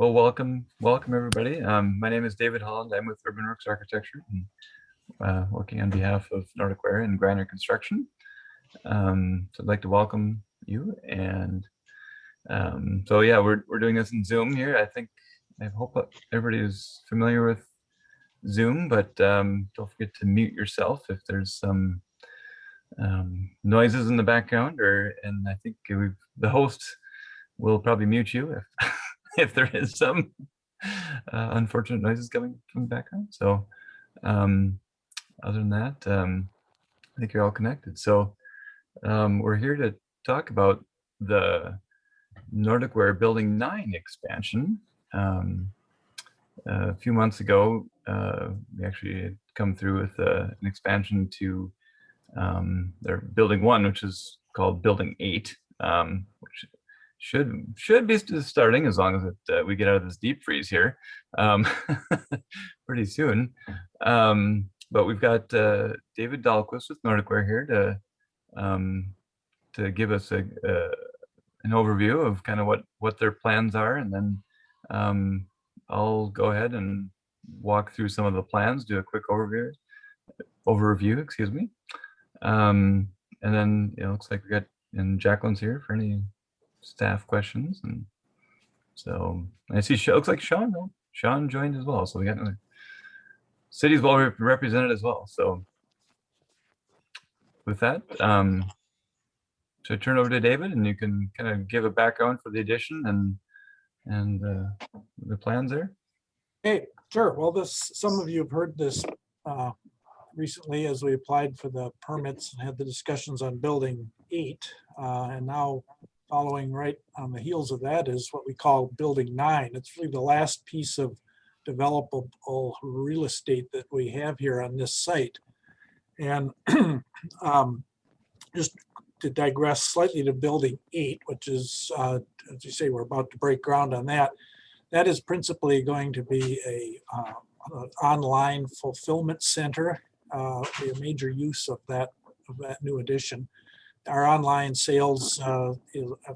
Well, welcome everybody. My name is David Holland. I'm with Urban Works Architecture, and, working on behalf of Nordic Ware and Griner Construction. So I'd like to welcome you. And so yeah, we're doing this in Zoom here. I hope everybody is familiar with Zoom, but don't forget to mute yourself if there's some noises in the background, and I think the host will probably mute you if if there is some unfortunate noises coming from the background. So other than that, I think you're all connected. So we're here to talk about the Nordic Ware Building 9 expansion. A few months ago, we actually had come through with an expansion to their Building 1, which is called Building 8, which should be starting as long as we get out of this deep freeze here pretty soon. But we've got David Dahlquist with Nordic Ware here to give us an overview of kind of what their plans are, and then I'll go ahead and walk through some of the plans, do a quick overview, excuse me. And then it looks like Jacqueline's here for any staff questions, and so I see looks like Sean joined as well, so we got another cities well represented as well. So with that, so I turn over to David, and you can kind of give a background for the addition and the plans there. Hey, sure. Well, some of you have heard this recently as we applied for the permits and had the discussions on Building 8, and now following right on the heels of that is what we call Building 9. It's really the last piece of developable real estate that we have here on this site. And just to digress slightly to Building 8, which is, as you say, we're about to break ground on that. That is principally going to be an online fulfillment center, be a major use of that new addition. Our online sales have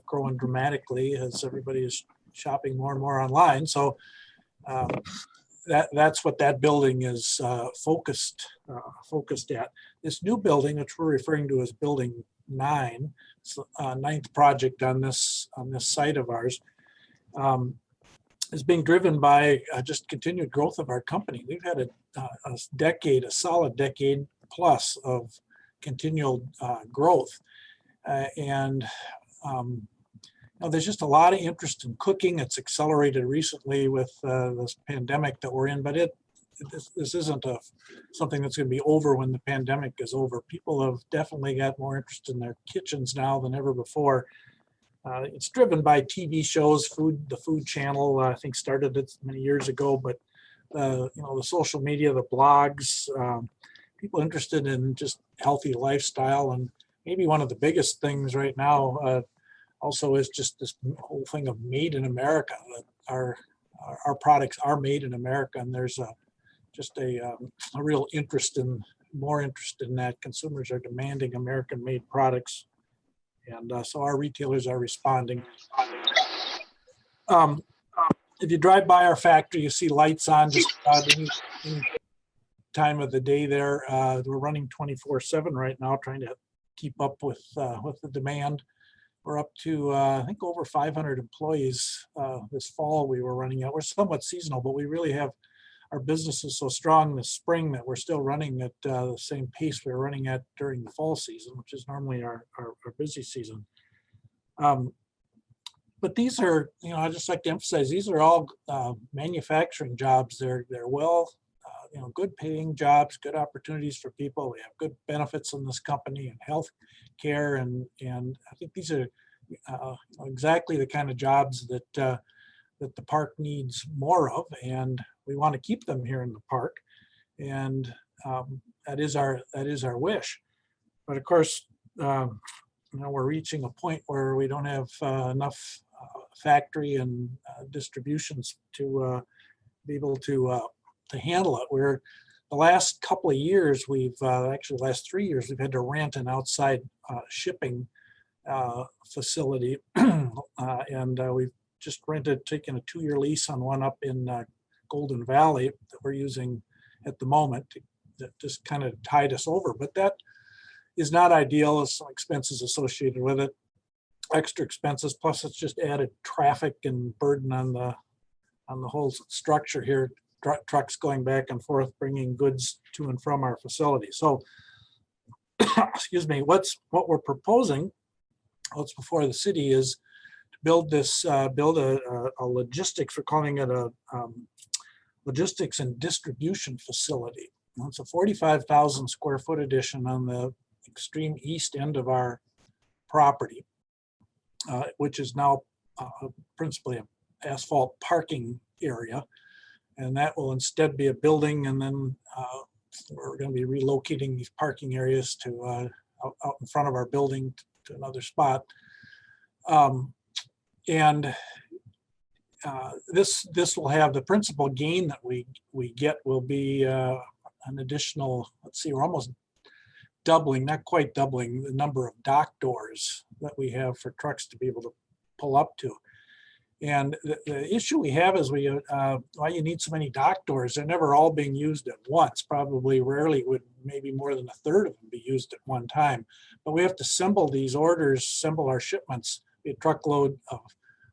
grown dramatically as everybody is shopping more and more online. So that's what that building is focused at. This new building, which we're referring to as Building 9, it's the ninth project on this site of ours, is being driven by just continued growth of our company. We've had a solid decade plus of continual growth. There's just a lot of interest in cooking. It's accelerated recently with this pandemic that we're in, but this isn't something that's going to be over when the pandemic is over. People have definitely got more interest in their kitchens now than ever before. It's driven by TV shows. The Food Channel, I think, started it many years ago, but the social media, the blogs, people interested in just healthy lifestyle. And maybe one of the biggest things right now also is just this whole thing of made in America. That our products are made in America, and there's just a real more interest in that. Consumers are demanding American-made products, and so our retailers are responding. If you drive by our factory, you see lights on just about any time of the day there. We're running 24/7 right now, trying to keep up with the demand. We're up to, I think, over 500 employees this fall. We were running at. We're somewhat seasonal, but we really have, our business is so strong this spring that we're still running at the same pace we were running at during the fall season, which is normally our busy season. But these are, I just like to emphasize, these are all manufacturing jobs. They're well, good paying jobs, good opportunities for people. We have good benefits in this company and health care. And I think these are exactly the kind of jobs that the park needs more of, and we want to keep them here in the park. And that is our wish. But of course, we're reaching a point where we don't have enough factory and distributions to be able to handle it. We're the last couple of years, actually the last 3 years, we've had to rent an outside shipping facility, and we've just taking a 2-year lease on one up in Golden Valley that we're using at the moment that just kind of tied us over. But that is not ideal. There's some expenses associated with it, extra expenses, plus it's just added traffic and burden on the whole structure here. Trucks going back and forth, bringing goods to and from our facility. So, excuse me, what we're proposing, what's before the city, is to build a logistics, we're calling it a logistics and distribution facility. It's a 45,000 square foot addition on the extreme east end of our property, which is now principally an asphalt parking area. And that will instead be a building, and then we're going to be relocating these parking areas to out in front of our building to another spot. This will have the principal gain that we get will be an additional, let's see, we're almost doubling, not quite doubling, the number of dock doors that we have for trucks to be able to pull up to. And the issue we have is why you need so many dock doors. They're never all being used at once. Probably rarely would maybe more than a third of them be used at one time. But we have to assemble these orders, assemble our shipments, a truckload of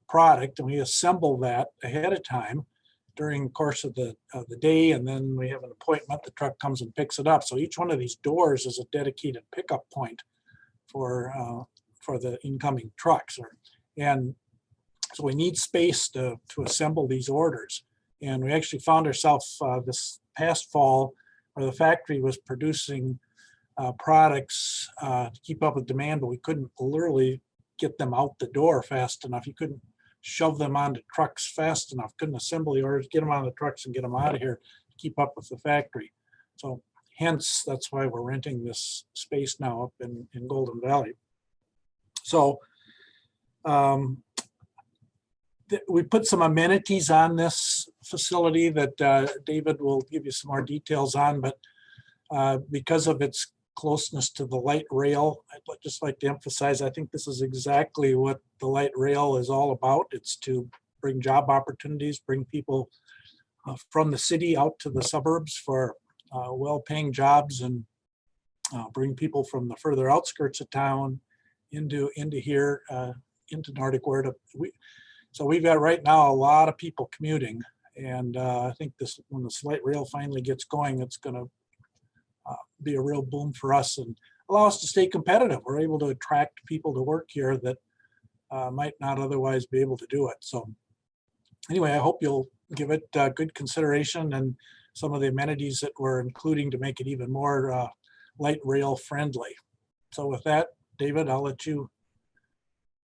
product, and we assemble that ahead of time during the course of the day. And then we have an appointment, the truck comes and picks it up. So each one of these doors is a dedicated pickup point for the incoming trucks. So we need space to assemble these orders. And we actually found ourselves this past fall where the factory was producing products to keep up with demand, but we couldn't literally get them out the door fast enough. You couldn't shove them onto trucks fast enough, couldn't assemble the orders, get them on the trucks and get them out of here to keep up with the factory. So hence, that's why we're renting this space now up in Golden Valley. So we put some amenities on this facility that David will give you some more details on, but because of its closeness to the light rail, I'd just like to emphasize, I think this is exactly what the light rail is all about. It's to bring job opportunities, bring people from the city out to the suburbs for well-paying jobs, and bring people from the further outskirts of town into here, into Nordic Ware. So we've got right now a lot of people commuting, and I think when the light rail finally gets going, it's going to be a real boom for us and allow us to stay competitive. We're able to attract people to work here that might not otherwise be able to do it. So anyway, I hope you'll give it good consideration and some of the amenities that we're including to make it even more light rail friendly. So with that, David, I'll let you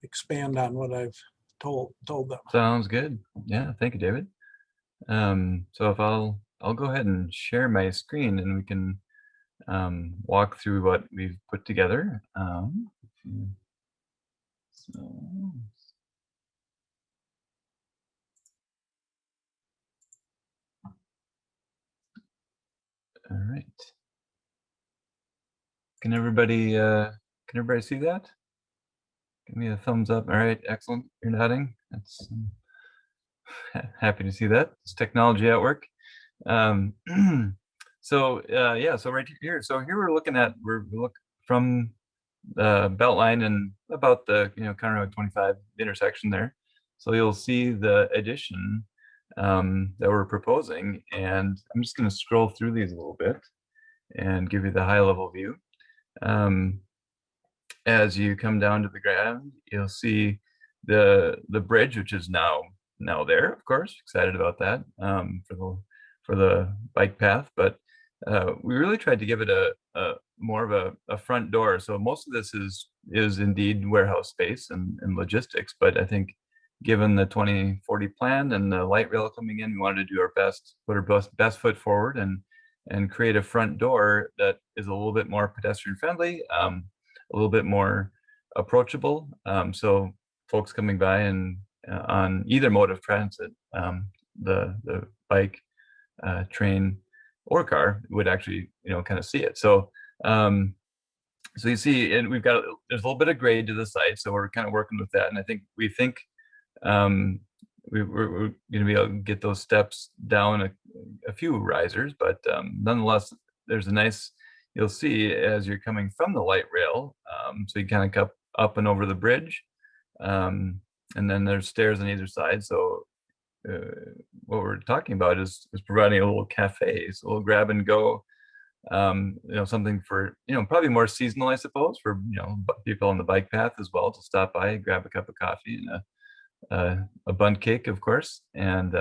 expand on what I've told them. Sounds good. Yeah, thank you, David. So if I'll go ahead and share my screen and we can walk through what we've put together. All right. Can everybody see that? Give me a thumbs up. All right, excellent. You're nodding. That's happy to see that. It's technology at work. So right here. So here we're looking from the Beltline and about the County Road 25 intersection there. So you'll see the addition that we're proposing, and I'm just going to scroll through these a little bit and give you the high level view. As you come down to the ground, you'll see the bridge, which is now there, of course. Excited about that for the bike path, but we really tried to give it a more of a front door. So most of this is indeed warehouse space and logistics, but I think given the 2040 plan and the light rail coming in, we wanted to do our best, put our best foot forward and create a front door that is a little bit more pedestrian friendly, a little bit more approachable. So folks coming by and on either mode of transit, the bike, train, or car would actually kind of see it. So so you see, and there's a little bit of grade to the site, so we're kind of working with that. And I think we think we're going to be able to get those steps down a few risers, but nonetheless, there's a nice, you'll see as you're coming from the light rail, so you kind of come up and over the bridge, and then there's stairs on either side. So what we're talking about is providing a little cafe, so we'll grab and go, something for, probably more seasonal, I suppose, for, people on the bike path as well, to stop by, grab a cup of coffee and a bundt cake, of course, and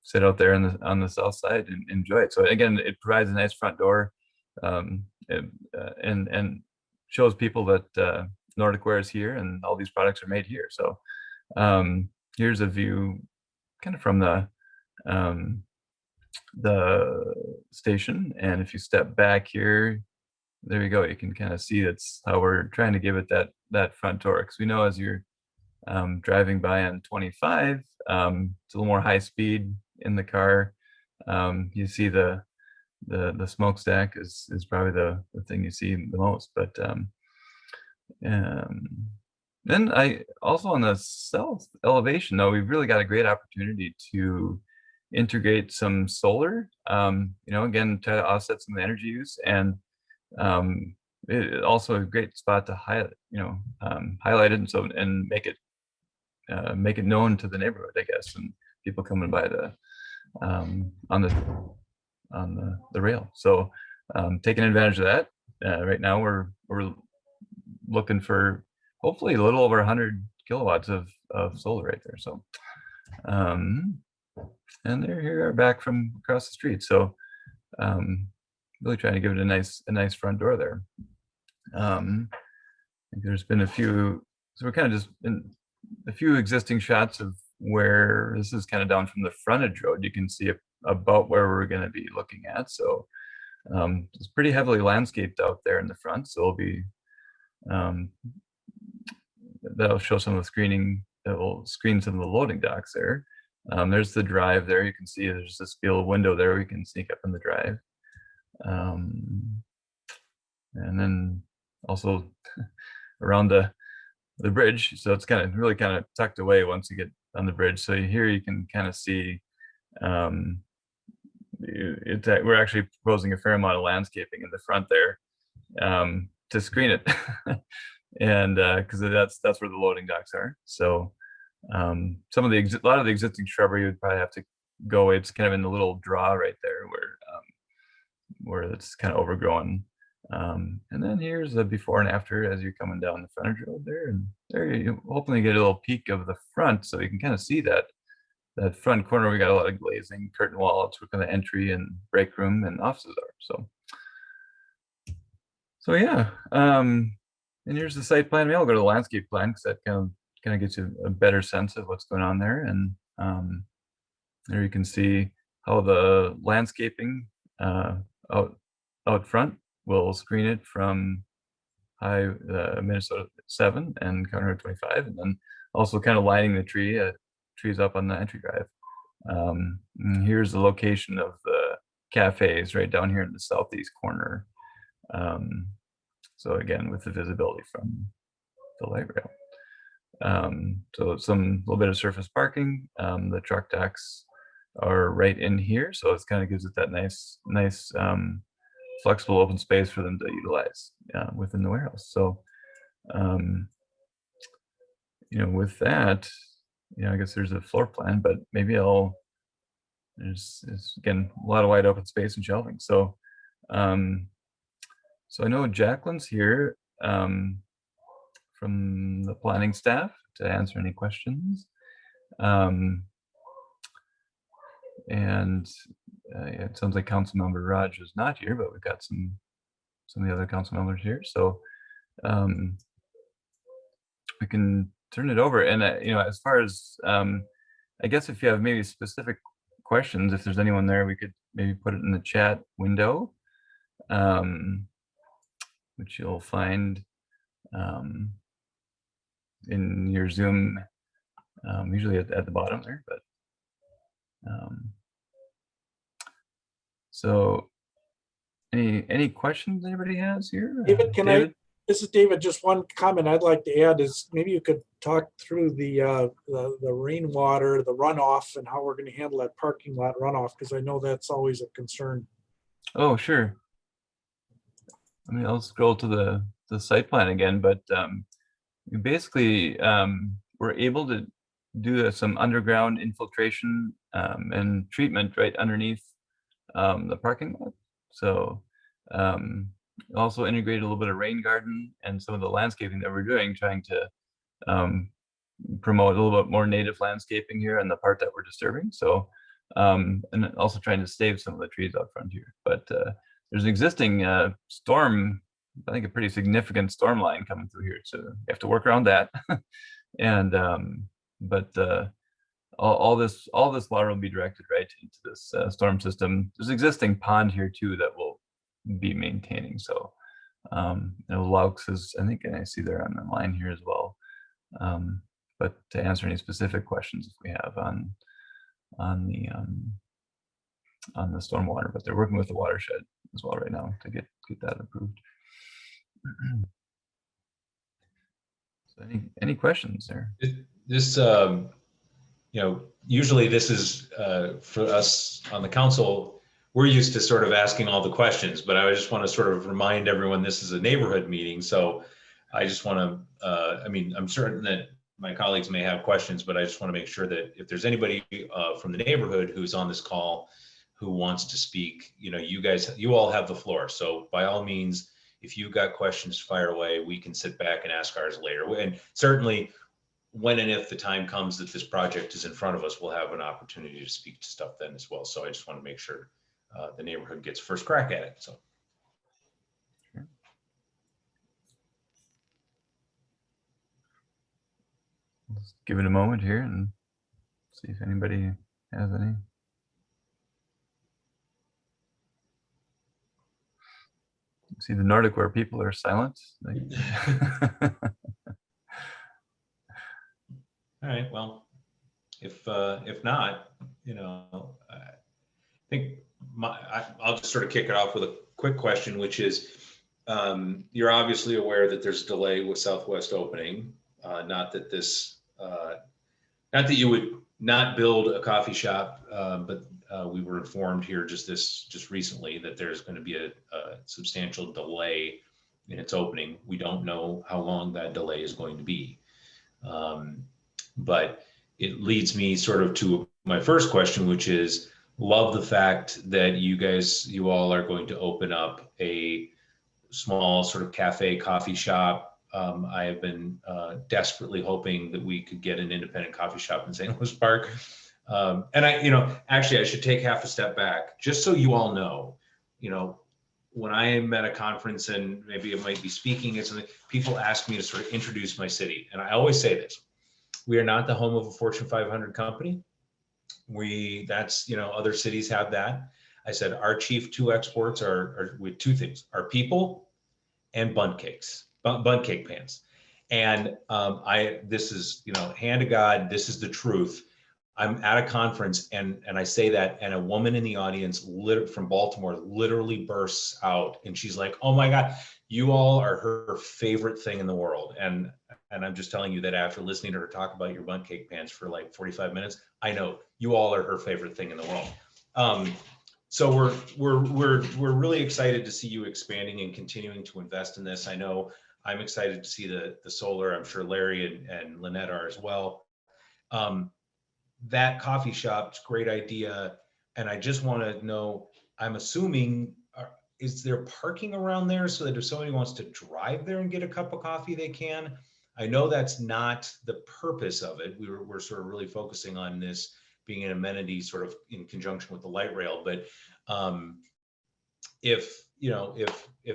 sit out there on the south side and enjoy it. So again, it provides a nice front door, and shows people that Nordic Ware is here and all these products are made here. So here's a view kind of from the station, and if you step back here, there you go, you can kind of see that's how we're trying to give it that front door, because we know as you're driving by on 25, it's a little more high speed in the car. You see the smokestack is probably the thing you see the most, but then I also, on the south elevation though, we've really got a great opportunity to integrate some solar, again, try to offset some of the energy use, and also a great spot to highlight it, and make it known to the neighborhood, I guess, and people coming by on the rail. So taking advantage of that. Right now we're looking for hopefully a little over 100 kilowatts of solar right there. So and there here are back from across the street. So really trying to give it a nice front door there. I think there's been a few, so we're kind of just in a few existing shots of where this is kind of down from the frontage road. You can see about where we're going to be looking at. So it's pretty heavily landscaped out there in the front. So it'll be, that'll show some of the screening, that will screen some of the loading docks there. There's the drive there. You can see there's this little window there where you can sneak up in the drive. And then also around the bridge. So it's really kind of tucked away once you get on the bridge. So here you can kind of see, we're actually proposing a fair amount of landscaping in the front there, to screen it. And because that's where the loading docks are. So a lot of the existing shrubbery would probably have to go away. It's kind of in the little draw right there where it's kind of overgrown. And then here's the before and after as you're coming down the frontage road there, and there you hopefully get a little peek of the front, so you can kind of see that front corner. We got a lot of glazing, curtain wall. It's where the entry and break room and offices are. So yeah. And here's the site plan. Maybe I'll go to the landscape plan, because that kind of gets you a better sense of what's going on there. And there you can see how the landscaping out front will screen it from Minnesota 7 and County Road 25, and then also kind of lining the trees up on the entry drive. And here's the location of the cafes right down here in the southeast corner. So again, with the visibility from the light rail. So some little bit of surface parking. The truck docks are right in here, so it kind of gives it that nice flexible open space for them to utilize within the warehouse. So with that, I guess there's a floor plan, but maybe there's again a lot of wide open space and shelving. So so I know Jacqueline's here from the planning staff to answer any questions. And it sounds like Councilmember Raj is not here, but we've got some of the other council members here. So we can turn it over. And as far as I guess if you have maybe specific questions, if there's anyone there, we could maybe put it in the chat window, which you'll find in your Zoom, usually at the bottom there. But so any questions anybody has here? David, can David? This is David. Just one comment I'd like to add is maybe you could talk through the rainwater, the runoff, and how we're going to handle that parking lot runoff, because I know that's always a concern. Oh, sure. I mean, I'll scroll to the site plan again, but basically we're able to do some underground infiltration and treatment right underneath the parking lot. So also integrate a little bit of rain garden and some of the landscaping that we're doing, trying to promote a little bit more native landscaping here in the part that we're disturbing. So and also trying to save some of the trees out front here. But there's an existing storm, I think a pretty significant storm line coming through here, so we have to work around that. And but all this water will be directed right into this storm system. There's an existing pond here too that we'll be maintaining. So Laux is, I think, and I see they're on the line here as well. But to answer any specific questions if we have on the stormwater, but they're working with the watershed as well right now to get that approved. So any questions there? This usually this is for us on the council, we're used to sort of asking all the questions, but I just want to sort of remind everyone this is a neighborhood meeting. So I just want to, I'm certain that my colleagues may have questions, but I just want to make sure that if there's anybody from the neighborhood who's on this call who wants to speak, you all have the floor. So by all means, if you've got questions, fire away. We can sit back and ask ours later. And certainly when and if the time comes that this project is in front of us, we'll have an opportunity to speak to stuff then as well. So I just want to make sure the neighborhood gets first crack at it. So. Let's give it a moment here and see if anybody has any. See, the Nordic Ware people are silent. All right. Well, if not, I think I'll just sort of kick it off with a quick question, which is, you're obviously aware that there's a delay with Southwest opening. Not that you would not build a coffee shop, but we were informed here just recently that there's going to be a substantial delay in its opening. We don't know how long that delay is going to be, but it leads me sort of to my first question, which is, love the fact that you all are going to open up a small sort of cafe coffee shop. I have been desperately hoping that we could get an independent coffee shop in St. Louis Park. And actually I should take half a step back, just so you all know, when I am at a conference and maybe it might be speaking, people ask me to sort of introduce my city. And I always say this: we are not the home of a Fortune 500 company. Other cities have that. I said our chief two exports are with two things: our people and bundt cake pans. And this is, hand to God, this is the truth. I'm at a conference and I say that, and a woman in the audience from Baltimore literally bursts out and she's like, "Oh my God, you all are her favorite thing in the world." And I'm just telling you that after listening to her talk about your bundt cake pans for like 45 minutes, I know you all are her favorite thing in the world. So we're really excited to see you expanding and continuing to invest in this. I know I'm excited to see the solar. I'm sure Larry and Lynette are as well. That coffee shop's a great idea. And I just want to know, I'm assuming, is there parking around there so that if somebody wants to drive there and get a cup of coffee, they can? I know that's not the purpose of it. We're sort of really focusing on this being an amenity sort of in conjunction with the light rail. But if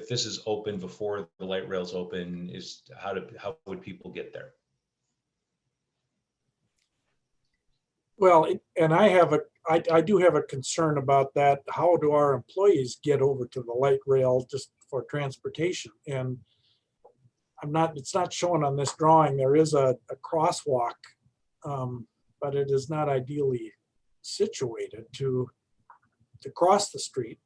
this is open before the light rail's open, how would people get there? Well, and I do have a concern about that. How do our employees get over to the light rail just for transportation? And it's not shown on this drawing. There is a crosswalk, but it is not ideally situated to cross the street.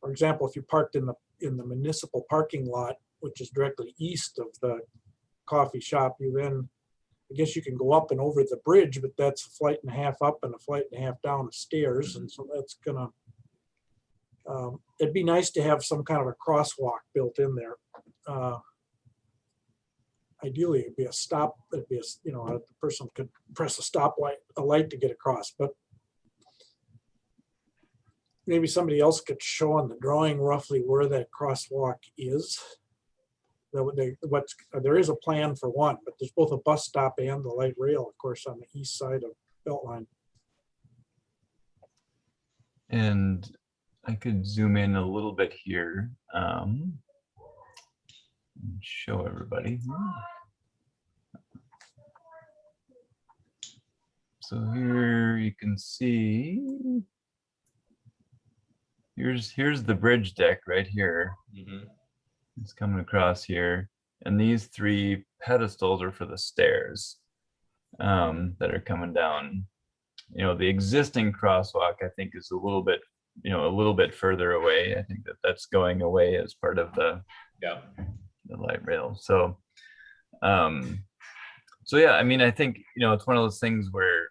For example, if you parked in the municipal parking lot which is directly east of the coffee shop. You then, I guess you can go up and over the bridge, but that's a flight and a half up and a flight and a half down the stairs. And so that's gonna, it'd be nice to have some kind of a crosswalk built in there. Ideally, it'd be a stop, it'd be a, you know, a person could press a light to get across, but maybe somebody else could show on the drawing roughly where that crosswalk is. There is a plan for one, but there's both a bus stop and the light rail, of course, on the east side of Beltline. And I could zoom in a little bit here. And show everybody. So here you can see, here's the bridge deck right here. It's coming across here, and these three pedestals are for the stairs that are coming down. You know, the existing crosswalk I think is a little bit further away. I think that's going away as part of the light rail. So yeah, I mean, I think, you know, it's one of those things where,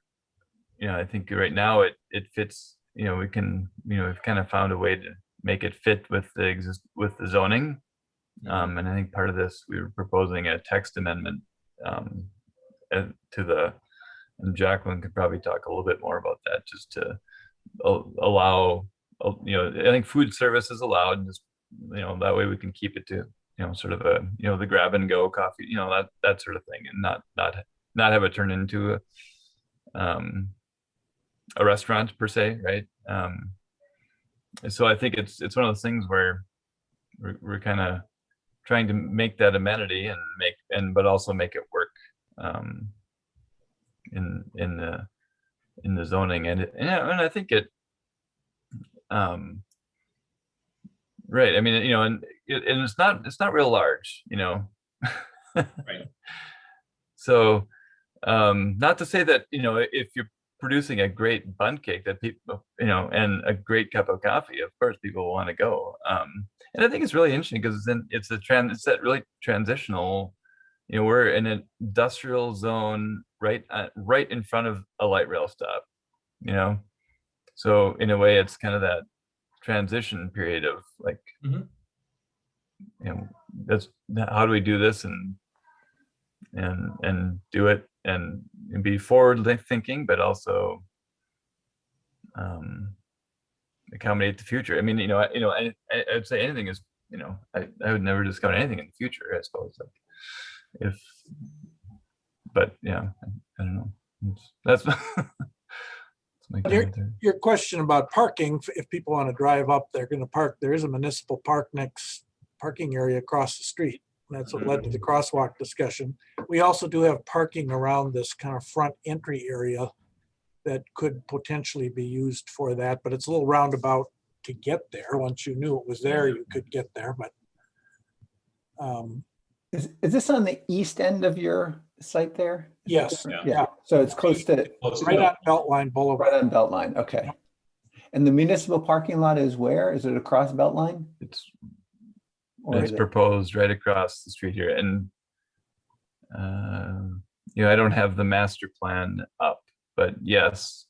you know, I think right now it fits. You know, we can, you know, we've kind of found a way to make it fit with the zoning. And I think part of this, we were proposing a text amendment to the, and Jacqueline could probably talk a little bit more about that, just to allow, you know, I think food service is allowed, and just, you know, that way we can keep it to, you know, sort of a, you know, the grab and go coffee, you know, that sort of thing, and not have it turn into a restaurant per se, right? So I think it's one of those things where we're kind of trying to make that amenity but also make it work in the zoning, and I think it right. I mean, you know, and it's not real large, you know. Right. So not to say that, you know, if you're producing a great bun cake that people, you know, and a great cup of coffee, of course people will want to go. And I think it's really interesting because then it's that really transitional, you know, we're in an industrial zone right in front of a light rail stop, you know. So in a way it's kind of that transition period of like, you know, that's how do we do this and do it and be forward thinking, but also accommodate the future. I mean, you know, I'd say anything is, you know, I would never discount anything in the future, I suppose. Like but yeah, I don't know. That's my comment there. Your question about parking, if people want to drive up, they're going to park. There is a municipal parking area across the street. That's what led to the crosswalk discussion. We also do have parking around this kind of front entry area that could potentially be used for that, but it's a little roundabout to get there. Once you knew it was there, you could get there, but. Is this on the east end of your site there? Yes. Yeah. So it's close to. Right on Beltline Boulevard. Right on Beltline, okay. And the municipal parking lot is where? Is it across Beltline? It's proposed right across the street here, and you know, I don't have the master plan up, but yes,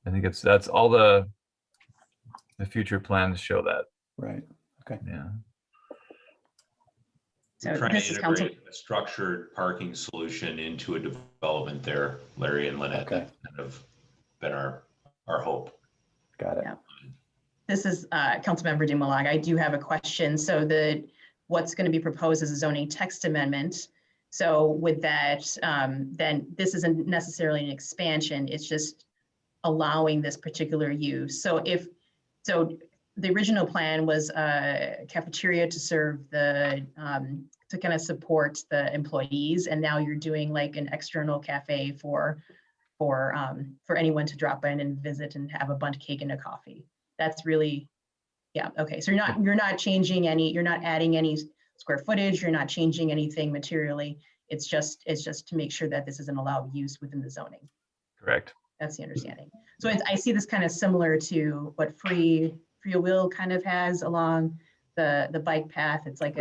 I think that's all the future plans show that. Right. Okay. Yeah. So trying to integrate a structured parking solution into a development there, Larry and Lynette. Okay. That's kind of been our hope. Got it. Yeah. This is Councilmember Dumoulin. I do have a question. So what's going to be proposed is a zoning text amendment. So with that, then this isn't necessarily an expansion. It's just allowing this particular use. So the original plan was a cafeteria to serve to kind of support the employees, and now you're doing like an external cafe for anyone to drop in and visit and have a bundt cake and a coffee. That's really, yeah, okay. So you're not changing you're not adding any square footage. You're not changing anything materially. It's just to make sure that this is an allowed use within the zoning. Correct. That's the understanding. So I see this kind of similar to what Free Will kind of has along the bike path. It's like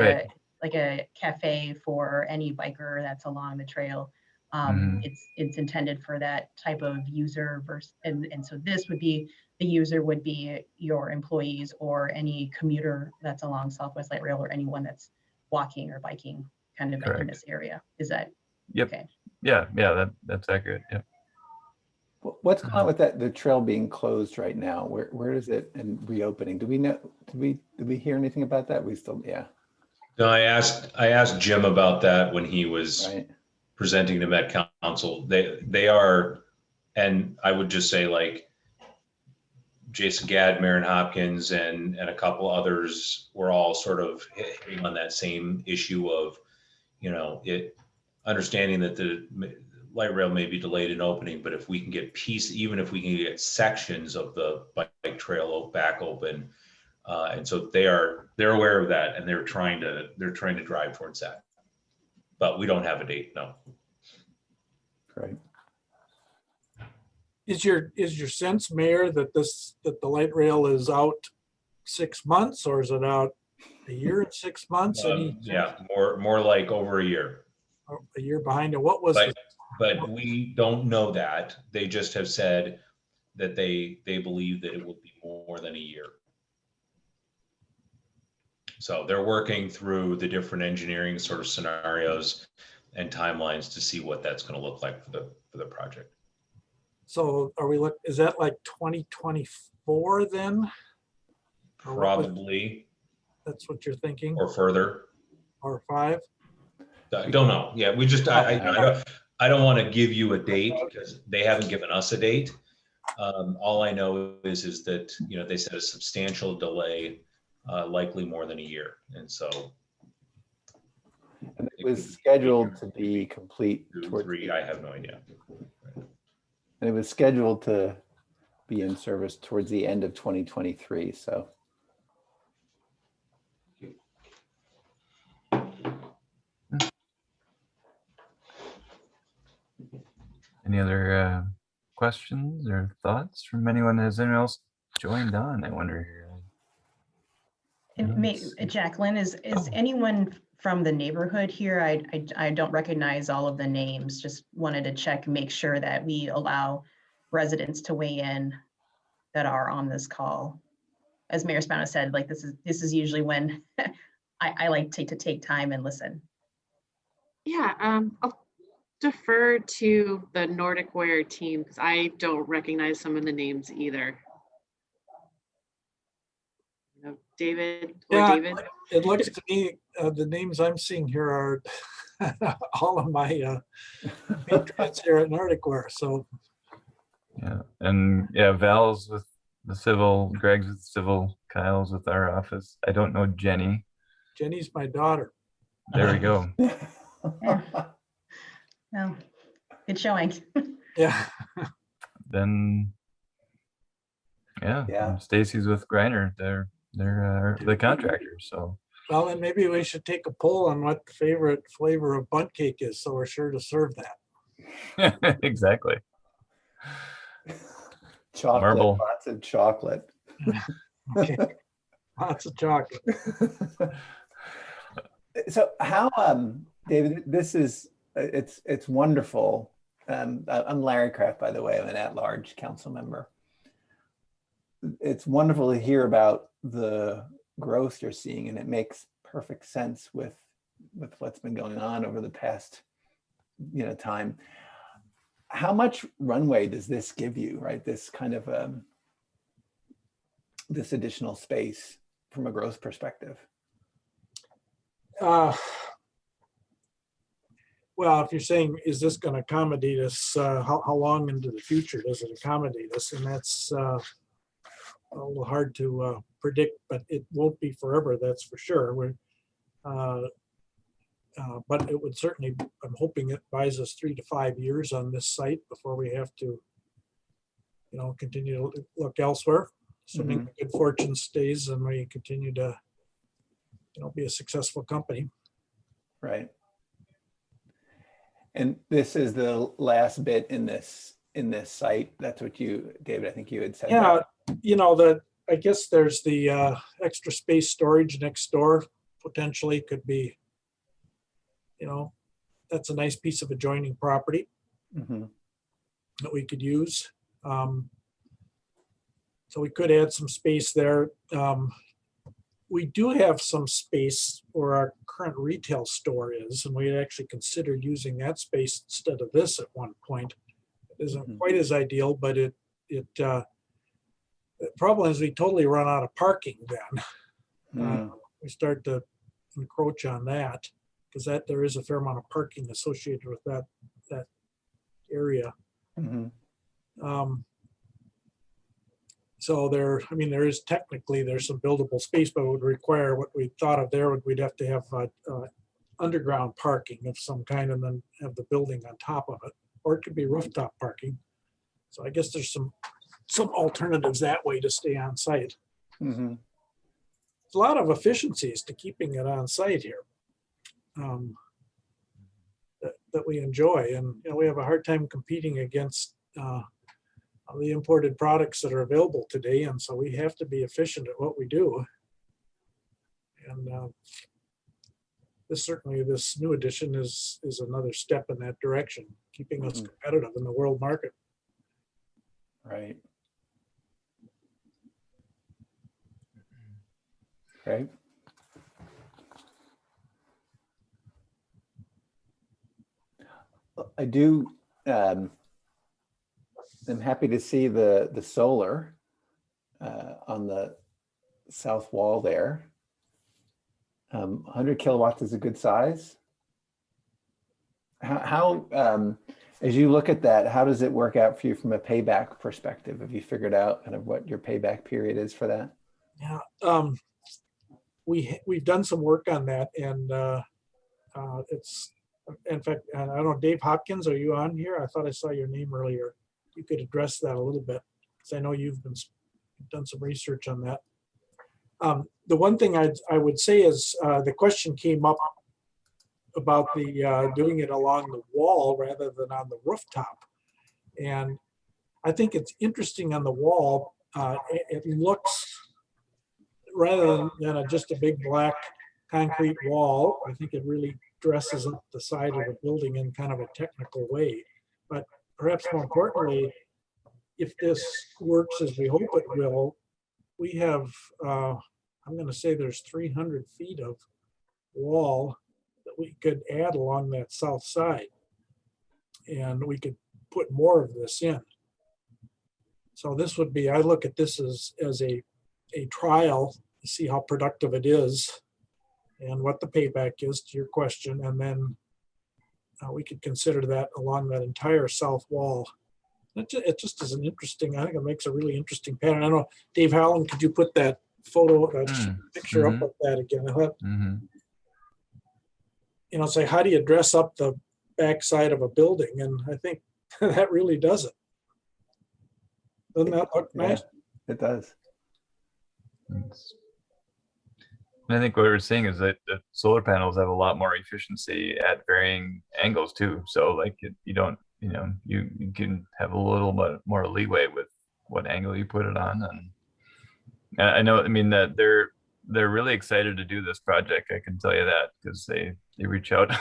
like a cafe for any biker that's along the trail. It's intended for that type of user versus, and so this would be, the user would be your employees or any commuter that's along Southwest Light Rail, or anyone that's walking or biking kind of in Correct. this area. Is that Yep. okay? Yeah, that's accurate. Yep. What's going on with that, the trail being closed right now? Where is it and reopening? Do we know, did we hear anything about that? We still, yeah, No, I asked Jim about that when he was right. presenting to Met Council. They are, and I would just say, like, Jason Gadd, Marin Hopkins, and a couple others were all sort of hitting on that same issue of, it, understanding that the light rail may be delayed in opening, but if we can get even if we can get sections of the bike trail back open, and so they're aware of that, and they're trying to drive towards that, but we don't have a date. No. Great. Is your sense, Mayor, that the light rail is out 6 months, or is it out a year and 6 months? Yeah, more like over a year. A year behind it. What was But we don't know that. They just have said that they believe that it will be more than a year. So they're working through the different engineering sort of scenarios and timelines to see what that's going to look like for the project. So is that like 2024 then? Probably. That's what you're thinking? Or further. Or 5? I don't know. Yeah, we just, I don't want to give you a date because they haven't given us a date. All I know is that, they said a substantial delay, likely more than a year. And so. And it was scheduled to be complete. 2, 3, I have no idea. And it was scheduled to be in service towards the end of 2023, so. Any other questions or thoughts from anyone? Has anyone else joined on? I wonder here. And Jacqueline, is anyone from the neighborhood here? I don't recognize all of the names. Just wanted to check, make sure that we allow residents to weigh in that are on this call. As Mayor Spano said, like this is usually when I like to take time and listen. Yeah, I'll defer to the Nordic Ware team because I don't recognize some of the names either. David or Yeah, David? It looks to me, the names I'm seeing here are all of my patrons here at Nordic Ware. So Yeah, and yeah, Val's with the civil, Greg's with civil, Kyle's with our office. I don't know Jenny. Jenny's my daughter. There we go. Well, good showing. Yeah. Then, yeah, Yeah. Stacy's with Griner. They're the contractors. So Well, then maybe we should take a poll on what favorite flavor of bundt cake is, so we're sure to serve that. exactly. Chocolate, Marble. lots of chocolate. Okay. Lots of chocolate. So how, David, this is, it's wonderful. I'm Larry Kraft, by the way, I'm an at-large council member. It's wonderful to hear about the growth you're seeing, and it makes perfect sense with what's been going on over the past, time. How much runway does this give you, right? This kind of this additional space from a growth perspective? Well, if you're saying, is this going to accommodate us, how long into the future does it accommodate us? And that's a little hard to predict, but it won't be forever, that's for sure. But it would certainly, I'm hoping it buys us 3 to 5 years on this site before we have to, continue to look elsewhere. Assuming good fortune stays and we continue to, be a successful company. Right. And this is the last bit in this site. That's what you, David, I think you had said. Yeah, I guess there's the extra space storage next door, potentially could be you know, that's a nice piece of adjoining property Mhm. that we could use. So we could add some space there. We do have some space where our current retail store is, and we had actually considered using that space instead of this at one point. It isn't Mhm. quite as ideal, but the problem is we totally run out of parking then. Mm. We start to encroach on that because there is a fair amount of parking associated with that area. Mhm. So there is technically, there's some buildable space, but it would require what we thought of there, we'd have to have underground parking of some kind and then have the building on top of it, or it could be rooftop parking. So I guess there's some alternatives that way to stay on site. Mhm. There's a lot of efficiencies to keeping it on site here that we enjoy, and we have a hard time competing against the imported products that are available today, and so we have to be efficient at what we do. And this new addition is another step in that direction, keeping us Mhm. competitive in the world market. Right. Right. I do. I'm happy to see the solar on the south wall there. 100 kilowatts is a good size. How as you look at that, how does it work out for you from a payback perspective? Have you figured out kind of what your payback period is for that? Yeah, we've done some work on that, and it's, in fact, and I don't know, Dave Hopkins, are you on here? I thought I saw your name earlier. You could address that a little bit, because I know you've done some research on that. The one thing I would say is the question came up about the doing it along the wall rather than on the rooftop. And I think it's interesting on the wall. It looks, rather than just a big black concrete wall, I think it really dresses up the side of the building in kind of a technical way. But perhaps more importantly, if this works as we hope it will, we have, I'm going to say there's 300 feet of wall that we could add along that south side. And we could put more of this in. So this would be, I look at this as a trial to see how productive it is and what the payback is, to your question. And then we could consider that along that entire south wall. It just is an interesting, I think it makes a really interesting pattern. I don't know, Dave Howland, could you put that photo, picture up with that again? I thought, say, how do you dress up the backside of a building? And I think that really does it. Doesn't that look nice? It does. And I think what we're seeing is that the solar panels have a lot more efficiency at varying angles too. So like you don't, you can have a little bit more leeway with what angle you put it on. And I know, that they're really excited to do this project. I can tell you that, because they reach out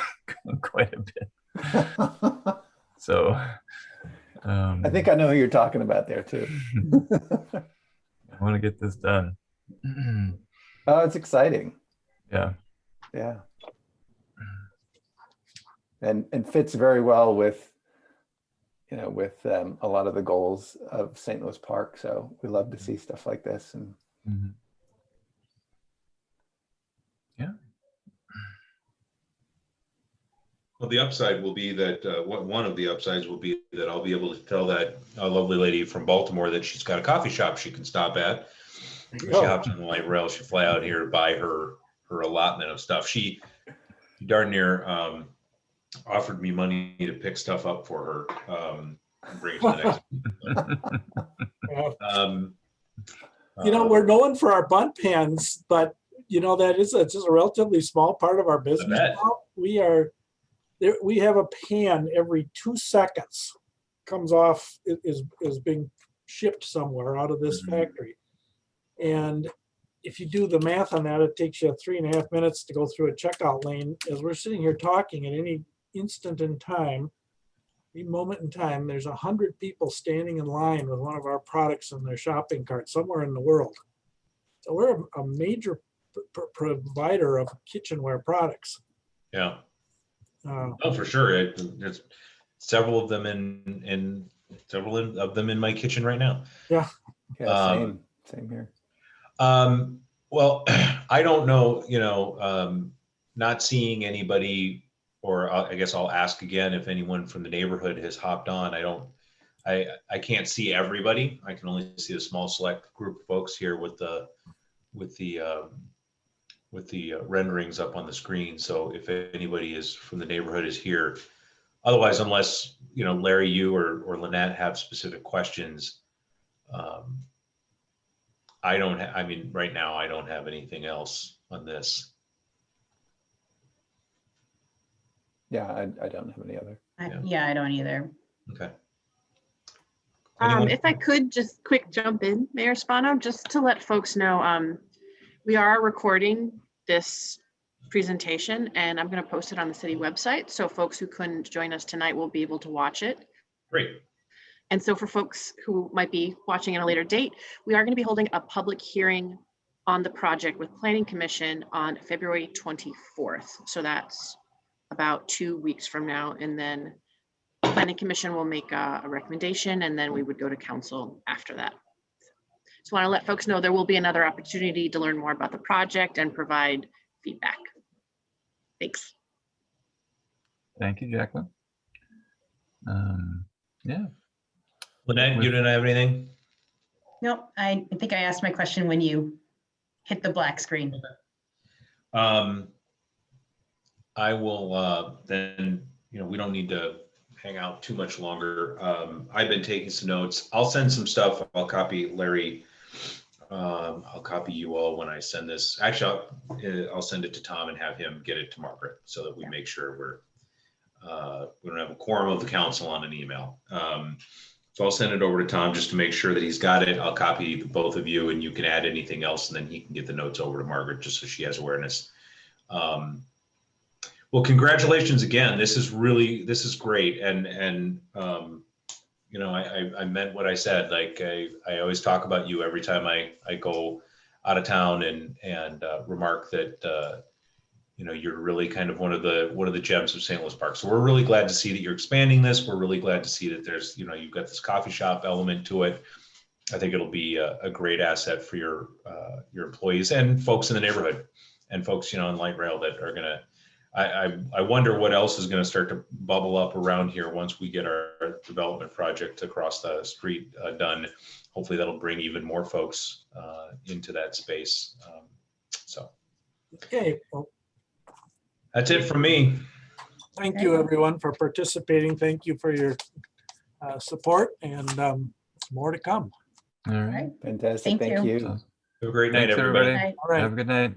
quite a bit. So I think I know who you're talking about there too. I want to get this done. Oh, it's exciting. Yeah. Yeah. And fits very well with, a lot of the goals of St. Louis Park. So we love to see stuff like this. And yeah. Well, the upside will be that one of the upsides will be that I'll be able to tell that lovely lady from Baltimore that she's got a coffee shop she can stop at. She hops on the light rail. She'll fly out here to buy her allotment of stuff. She darn near offered me money to pick stuff up for her and bring it to the next. We're known for our bunt pans, but that is just a relatively small part of our business. We have a pan every 2 seconds comes off, is being shipped somewhere out of this factory. And if you do the math on that, it takes you 3.5 minutes to go through a checkout lane. As we're sitting here talking, at any instant in time, any moment in time, there's 100 people standing in line with one of our products in their shopping cart somewhere in the world. So we're a major provider of kitchenware products. Yeah. Uh, Oh, for sure. There's several of them in several of them in my kitchen right now. yeah, Yeah, same here. Well, I don't know, not seeing anybody, or I guess I'll ask again if anyone from the neighborhood has hopped on. I can't see everybody. I can only see a small select group of folks here with the renderings up on the screen. So if anybody is from the neighborhood is here, otherwise, unless, Larry, you or Lynette have specific questions, I mean, right now, I don't have anything else on this. Yeah, I don't have any other. Yeah, I don't either. Okay. Anyone? If I could just quick jump in, Mayor Spano, just to let folks know, we are recording this presentation and I'm going to post it on the city website. So folks who couldn't join us tonight will be able to watch it. Great. And so for folks who might be watching at a later date, we are going to be holding a public hearing on the project with Planning Commission on February 24th. So that's about 2 weeks from now. And then Planning Commission will make a recommendation and then we would go to council after that. Just want to let folks know there will be another opportunity to learn more about the project and provide feedback. Thanks. Thank you, Jacqueline. Yeah. Lynette, you didn't have anything? No, I think I asked my question when you hit the black screen. I will then, we don't need to hang out too much longer. I've been taking some notes. I'll send some stuff. I'll copy Larry. I'll copy you all when I send this. Actually, I'll send it to Tom and have him get it to Margaret so that we make sure we don't have a quorum of the council on an email. So I'll send it over to Tom just to make sure that he's got it. I'll copy the both of you and you can add anything else and then he can get the notes over to Margaret just so she has awareness. Well, congratulations again. This is great. And I meant what I said. Like I always talk about you every time I go out of town and remark that you're really kind of one of the gems of St. Louis Park. So we're really glad to see that you're expanding this. We're really glad to see that there's you've got this coffee shop element to it. I think it'll be a great asset for your employees and folks in the neighborhood and folks in light rail that are gonna. I wonder what else is going to start to bubble up around here once we get our development project across the street done. Hopefully that'll bring even more folks into that space. okay, well, That's it from me. thank you everyone for participating. Thank you for your support and more to come. All All right. right. Fantastic. Thank Thank you. you. Have a great night, Thanks, everybody. everybody. Bye. All right. Have a good night.